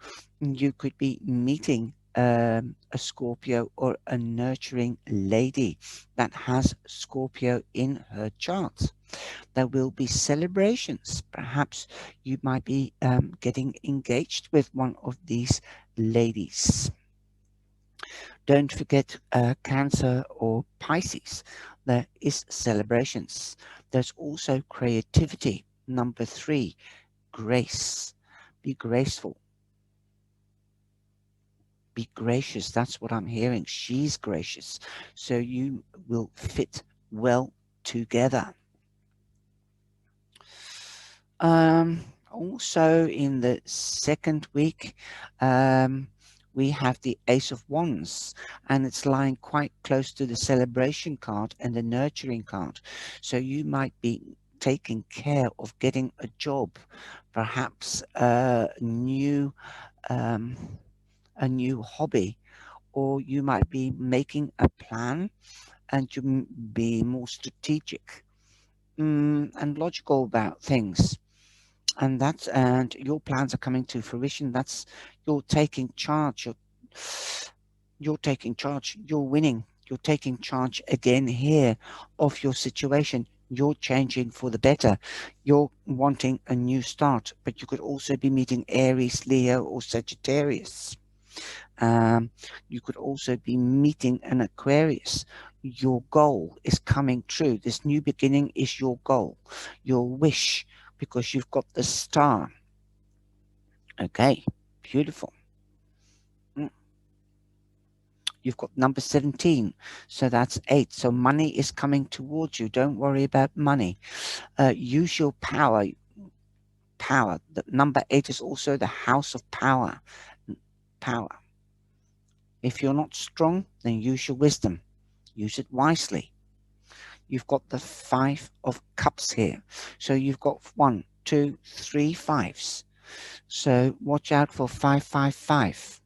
you could be meeting a Scorpio or a nurturing lady that has Scorpio in her chart. There will be celebrations. Perhaps you might be getting engaged with one of these ladies. Don't forget Cancer or Pisces. There is celebrations. There's also creativity. Number 3, grace. Be graceful. Be gracious. That's what I'm hearing. She's gracious. So you will fit well together. Also in the second week, we have the Ace of Wands, and it's lying quite close to the celebration card and the nurturing card. So you might be taking care of getting a job, perhaps um, a new hobby, or you might be making a plan and you be more strategic and logical about things. And your plans are coming to fruition. That's you're taking charge. You're taking charge. You're winning. You're taking charge again here of your situation. You're changing for the better. You're wanting a new start, but you could also be meeting Aries, Leo, or Sagittarius. You could also be meeting an Aquarius. Your goal is coming true. This new beginning is your goal, your wish, because you've got the star. Okay, beautiful. You've got number 17, so that's 8. So money is coming towards you. Don't worry about money. Use your power. Power. The number 8 is also the house of power. Power. If you're not strong, then use your wisdom. Use it wisely. You've got the 5 of cups here. So you've got 1, 2, 3 5s. So watch out for 555.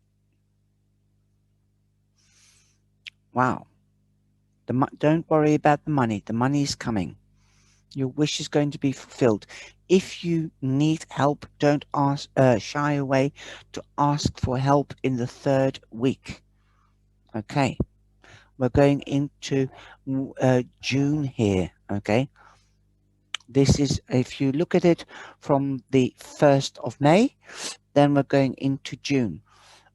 Wow. Don't worry about the money. The money is coming. Your wish is going to be fulfilled. If you need help, don't shy away to ask for help in the 3rd week. Okay. We're going into June here. Okay. This is, if you look at it from the 1st of May, then we're going into June.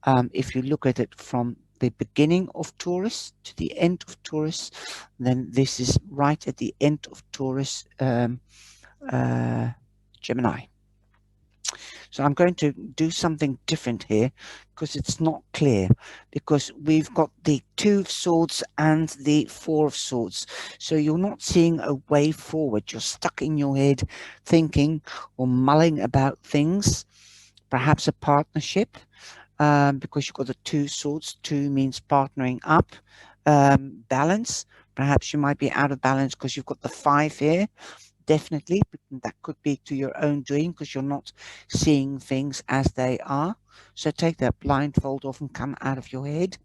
If you look at it from the beginning of Taurus to the end of Taurus, then this is right at the end of Taurus, Gemini. So I'm going to do something different here because it's not clear, because we've got the 2 of Swords and the 4 of Swords. So you're not seeing a way forward. You're stuck in your head thinking or mulling about things, perhaps a partnership, because you've got the 2 swords. 2 means partnering up. Balance. Perhaps you might be out of balance because you've got the 5 here. Definitely, that could be to your own doing because you're not seeing things as they are. So take that blindfold off and come out of your head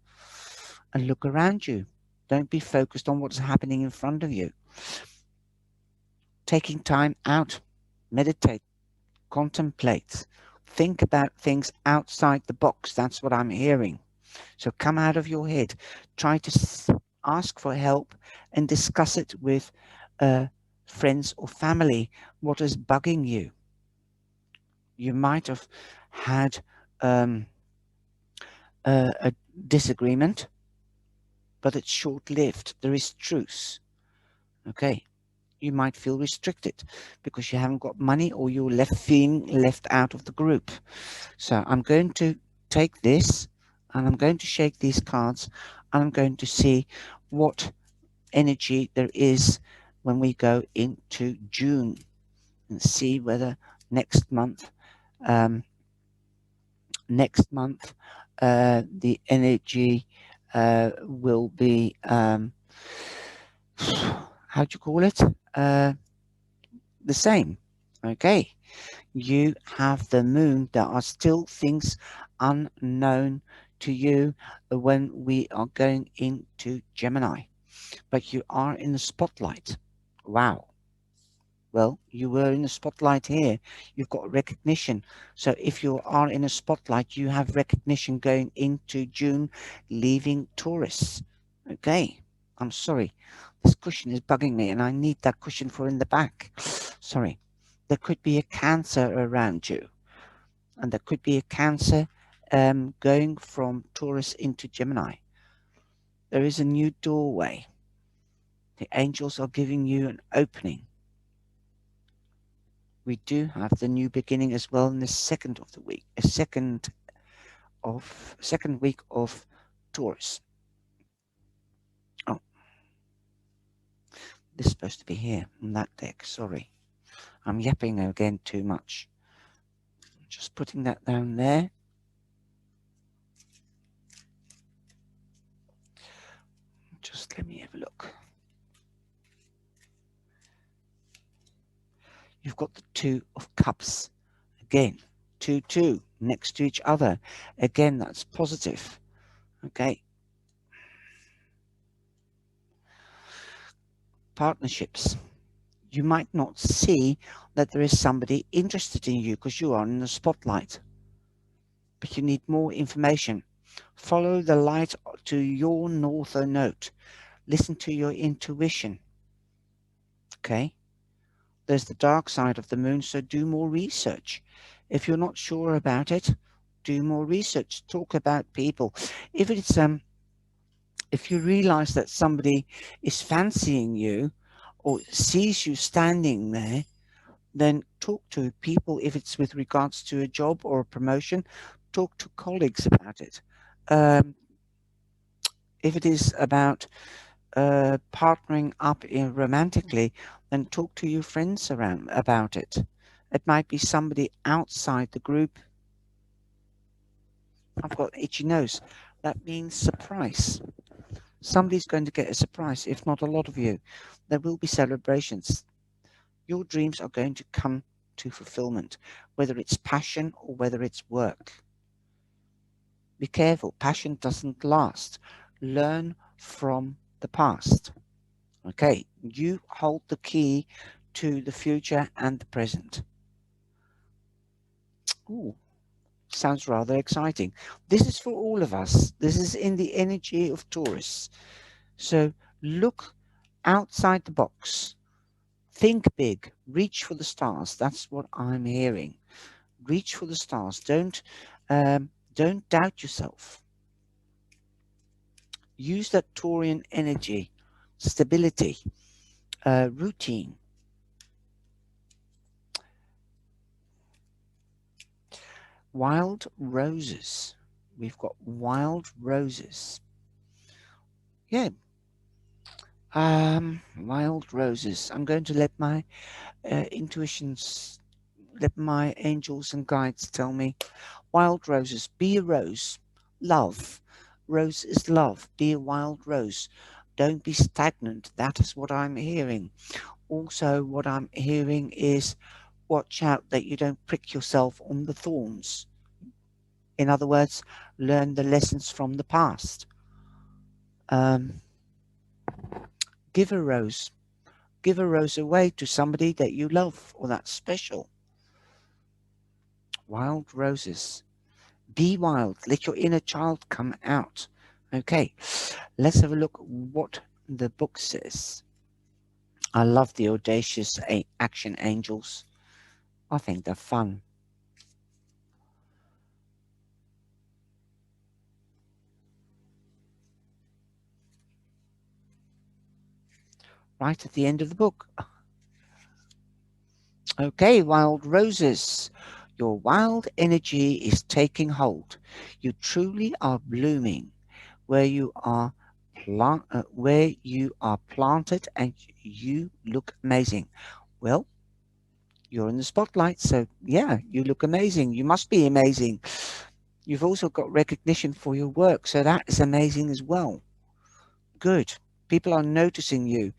and look around you. Don't be focused on what's happening in front of you. Taking time out, meditate, contemplate, think about things outside the box. That's what I'm hearing. So come out of your head. Try to ask for help and discuss it with friends or family. What is bugging you? You might have had a disagreement, but it's short-lived. There is truce. Okay. You might feel restricted because you haven't got money, or you're feeling left out of the group. So I'm going to take this and I'm going to shake these cards and I'm going to see what energy there is when we go into June, and see whether next month the energy will be how do you call it, the same. Okay, you have the moon. There are still things unknown to you when we are going into Gemini, but you are in the spotlight. Wow. Well, you were in the spotlight here. You've got recognition. So if you are in a spotlight, you have recognition going into June, leaving Taurus. Okay. I'm sorry. This cushion is bugging me and I need that cushion for in the back. Sorry. There could be a Cancer around you. And there could be a Cancer going from Taurus into Gemini. There is a new doorway. The angels are giving you an opening. We do have the new beginning as well in the second of the week, second week of Taurus. Oh, this is supposed to be here on that deck. Sorry, I'm yapping again too much. Just putting that down there. Just let me have a look. You've got the Two of Cups again, 2-2 next to each other. Again, that's positive. Okay. Partnerships. You might not see that there is somebody interested in you because you are in the spotlight. But you need more information. Follow the light to your northern node. Listen to your intuition. Okay? There's the dark side of the moon, so do more research. If you're not sure about it, do more research. Talk about people. If it's if you realize that somebody is fancying you or sees you standing there, then talk to people. If it's with regards to a job or a promotion, talk to colleagues about it. If it is about partnering up romantically, then talk to your friends around about it. It might be somebody outside the group. I've got itchy nose. That means surprise. Somebody's going to get a surprise, if not a lot of you. There will be celebrations. Your dreams are going to come to fulfillment, whether it's passion or whether it's work. Be careful. Passion doesn't last. Learn from the past. Okay, you hold the key to the future and the present. Ooh, sounds rather exciting. This is for all of us. This is in the energy of Taurus. So look outside the box. Think big. Reach for the stars. That's what I'm hearing. Reach for the stars. Don't doubt yourself. Use that Taurian energy, stability, routine. Wild roses. We've got wild roses. Yeah. Wild roses. I'm going to let my intuitions, let my angels and guides tell me. Wild roses. Be a rose. Love. Rose is love. Be a wild rose. Don't be stagnant. That is what I'm hearing. Also, what I'm hearing is watch out that you don't prick yourself on the thorns. In other words, learn the lessons from the past. Give a rose. Give a rose away to somebody that you love or that's special. Wild roses. Be wild. Let your inner child come out. Okay, let's have a look what the book says. I love the audacious action angels. I think they're fun. Right at the end of the book. Okay, wild roses. Your wild energy is taking hold. You truly are blooming where you are planted and you look amazing. Well, you're in the spotlight, so yeah, you look amazing. You must be amazing. You've also got recognition for your work, so that is amazing as well. Good. People are noticing you.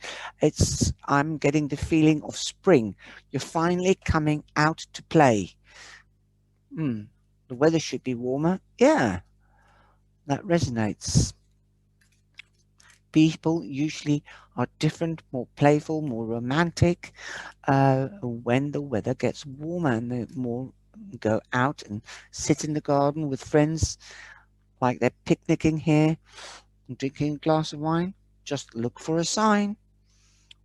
I'm getting the feeling of spring. You're finally coming out to play. The weather should be warmer. Yeah, that resonates. People usually are different, more playful, more romantic when the weather gets warmer, and they more go out and sit in the garden with friends, like they're picnicking here and drinking a glass of wine. Just look for a sign.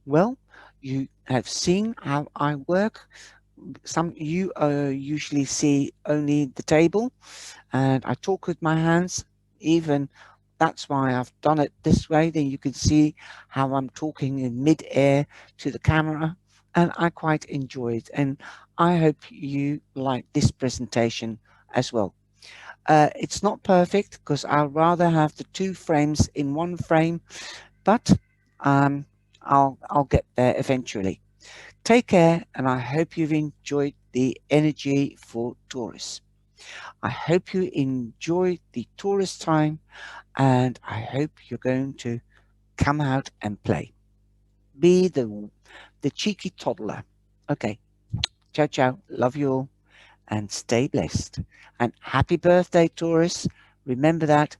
Well, you have seen how I work. Some you usually see only the table, and I talk with my hands. Even that's why I've done it this way. Then you can see how I'm talking in mid-air to the camera, and I quite enjoy it. And I hope you like this presentation as well. It's not perfect because I'd rather have the two frames in one frame, but um, I'll get there eventually. Take care, and I hope you've enjoyed the energy for Taurus. I hope you enjoy the Taurus time, and I hope you're going to come out and play. Be the cheeky toddler. Okay, ciao ciao. Love you all, and stay blessed. And happy birthday, Taurus. Remember that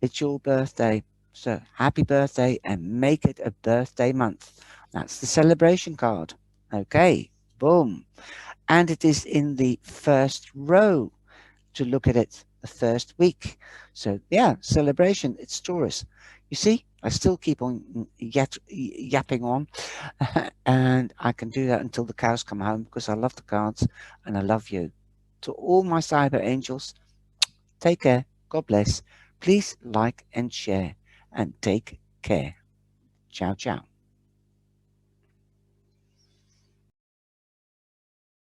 it's your birthday. So happy birthday and make it a birthday month. That's the celebration card. Okay, boom. And it is in the first row to look at it the first week. So yeah, celebration. It's Taurus. You see, I still keep on yapping on, and I can do that until the cows come home because I love the cards and I love you. To all my cyber angels, take care. God bless. Please like and share and take care. Ciao, ciao.